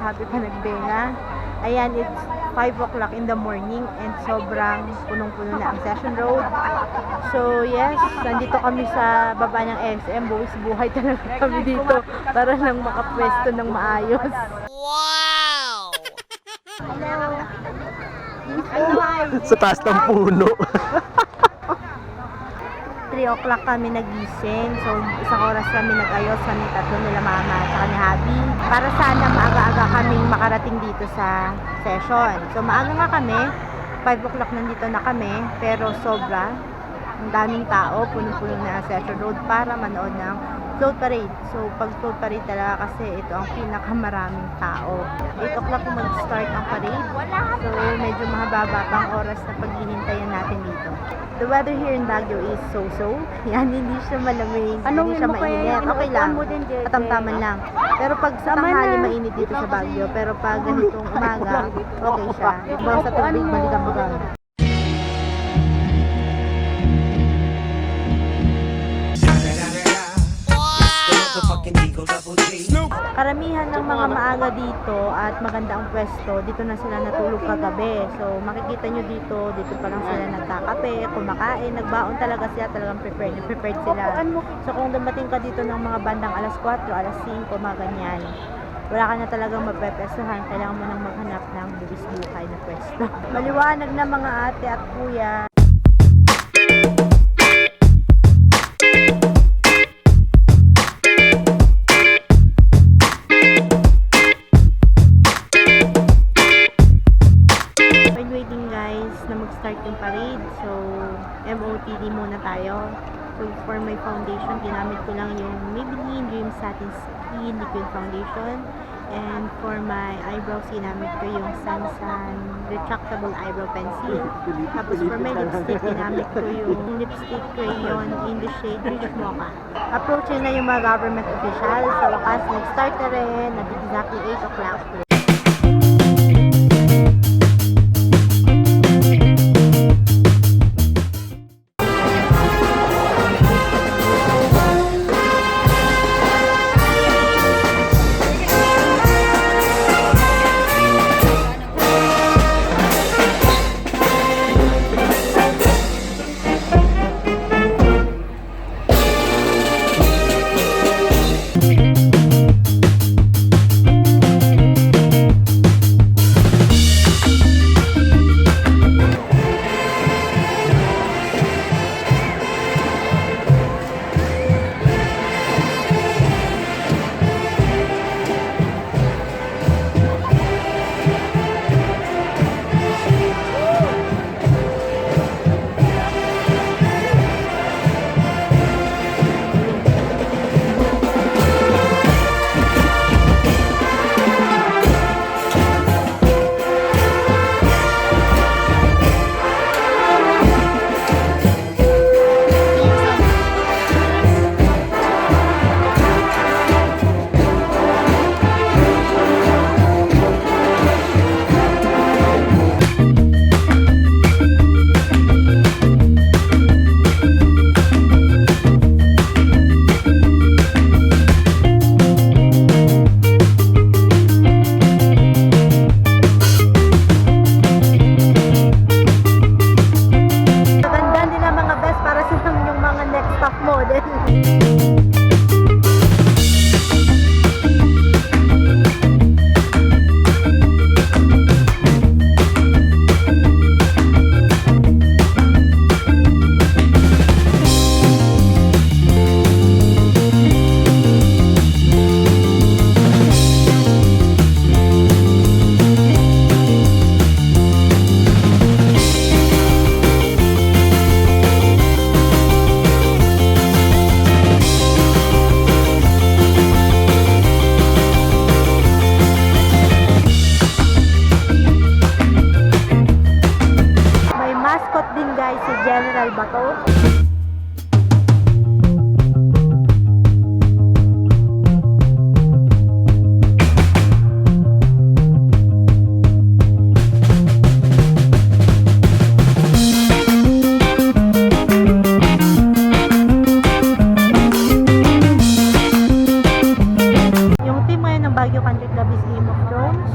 happy pa nagbenga. Ayan, it's 5 o'clock in the morning and sobrang punong-puno na ang Session Road. So yes, nandito kami sa baba ng SM. Buwis buhay talaga kami dito para lang makapwesto ng maayos. Wow! Sa taas ng puno. 3 o'clock kami nagising. So, isang oras kami nag-ayos kami tatlo nila mama at ni Happy. Para sana maaga-aga kaming makarating dito sa session. So, maaga nga kami. 5 o'clock nandito na kami. Pero sobra. Ang daming tao. Punong-puno na ang Session Road para manood ng float parade. So, pag float parade talaga kasi ito ang pinakamaraming tao. 8 o'clock kung mag-start ang parade. So, medyo mahababa pang oras na paghihintayan natin dito. The weather here in Baguio is so-so. Yan, hindi siya malamig, hindi siya mainit. Okay lang, katamtaman lang. Pero pag sa tanghali, mainit dito sa Baguio. Pero pag ganitong umaga, okay siya. Bang sa tubig, baligang-bagang. Karamihan ng mga maaga dito at maganda ang pwesto, dito na sila natulog kagabi. So makikita nyo dito pa lang sila nagkakape, kumakain, nagbaon talaga sila, talagang prepared sila. So kung dumating ka dito ng mga bandang alas 4, alas 5, mga ganyan, wala ka na talagang mapepwestuhan, kailangan mo nang maghanap ng buwis buhay na pwesto. Maliwanag na mga ate at kuya. Start yung parade. So, MOTD muna tayo. So, for my foundation, ginamit ko lang yung Maybelline Dream Satin Skin Liquid Foundation. And for my eyebrows, ginamit ko yung Sansan Retractable Eyebrow Pencil. Tapos for my lipstick, ginamit ko yung lipstick crayon in the shade Rich Mocha. Approaching na yung mga government official. Sa wakas, nag-start na rin at exactly 8 o'clock. Baguio Country Club is Game of Thrones.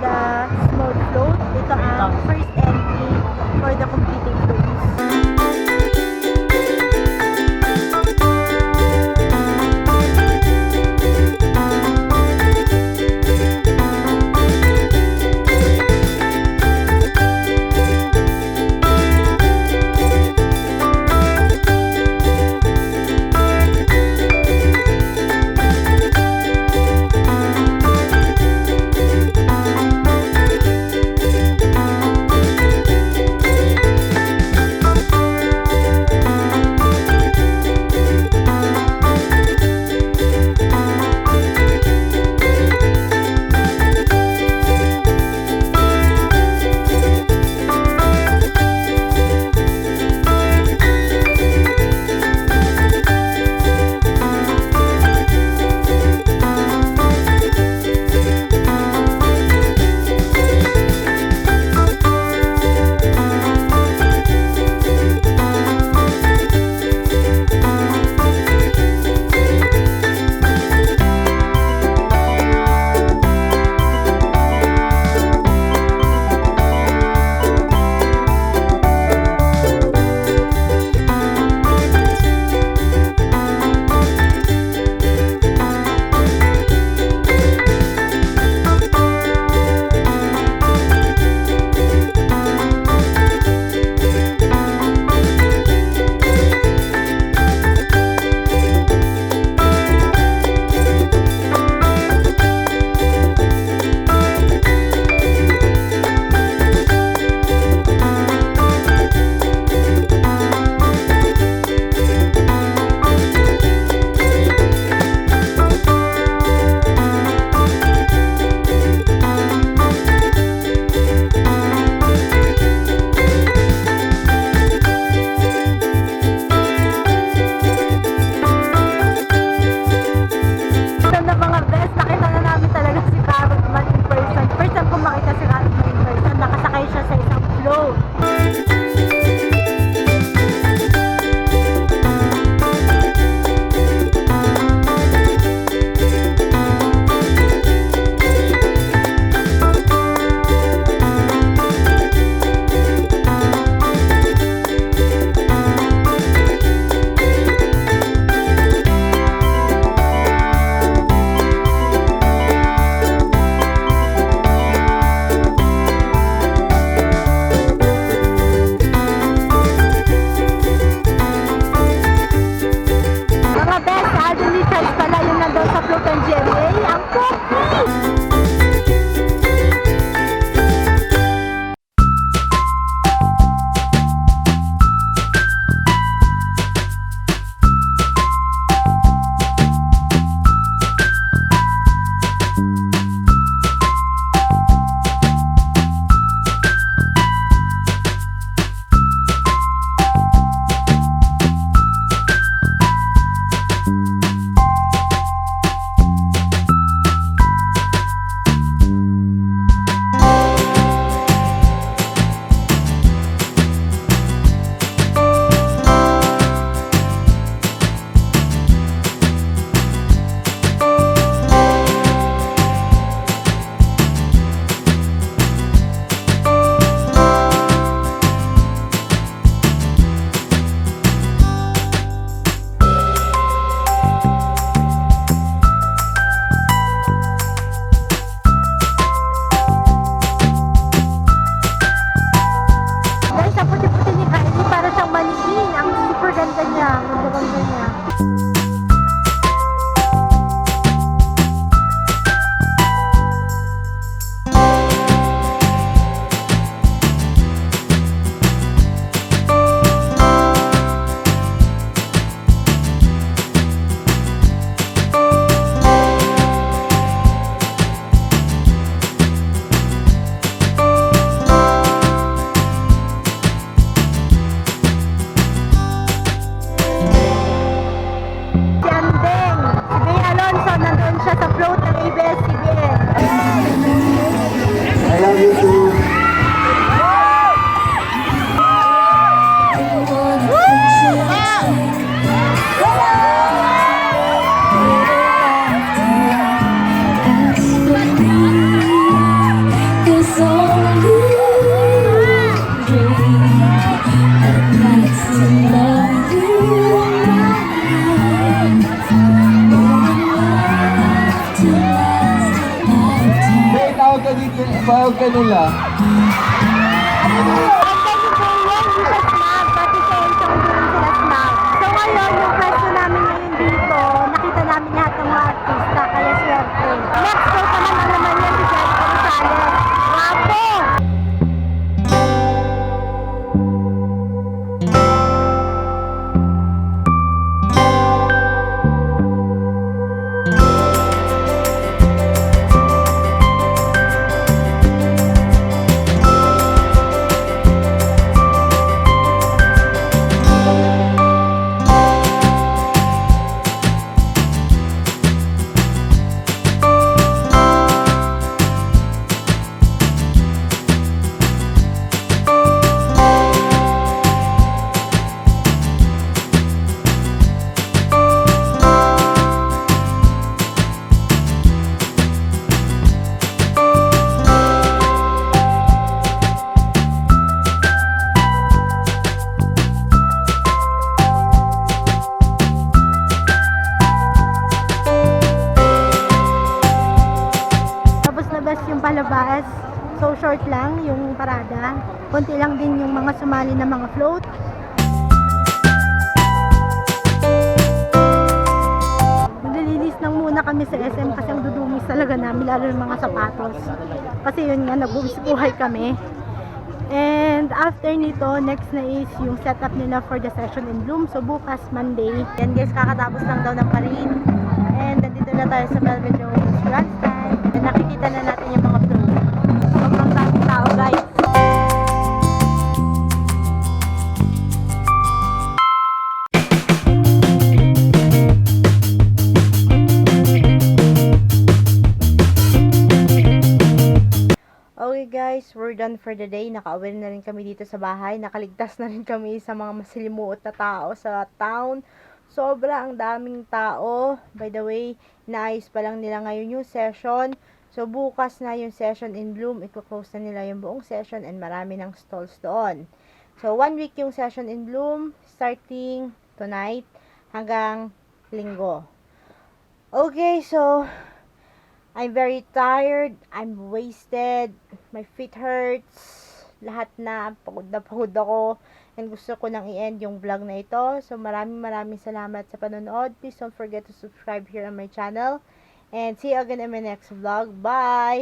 the small float. Ito ang first entry for the competing floats. ka nila? So ngayon, yung pwesto namin ngayon dito, nakita namin lahat ng mga artista, kaya swerte. Next show naman na naman yan si Jericho Rosales. Wapo! Tapos labas yung palabas. So short lang yung parada. Konti lang din yung mga sumali na mga float. Maglilinis lang muna kami sa SM kasi ang dudumis talaga namin, lalo yung mga sapatos. Kasi yun nga, nagbuwis buhay kami. And after nito, next na is yung setup nila for the session in Bloom. So bukas, Monday. Yan guys, kakatapos lang daw ng parin. And nandito na tayo sa Velvet Jones Grandstand. And nakikita na natin yung mga float. Sobrang daming tao guys. Okay guys, we're done for the day. Nakauwi na rin kami dito sa bahay. Nakaligtas na rin kami sa mga masilimuot na tao sa town. Sobra ang daming tao. By the way, naayos pa lang nila ngayon yung session. So bukas na yung session in Bloom. Iko-close na nila yung buong session and marami ng stalls doon. So 1 week yung session in Bloom, starting tonight hanggang linggo. Okay, so I'm very tired, I'm wasted, my feet hurts, lahat na pagod ako, and gusto ko nang i-end yung vlog na ito. So maraming salamat sa panonood. Please don't forget to subscribe here on my channel, and see you again in my next vlog. Bye!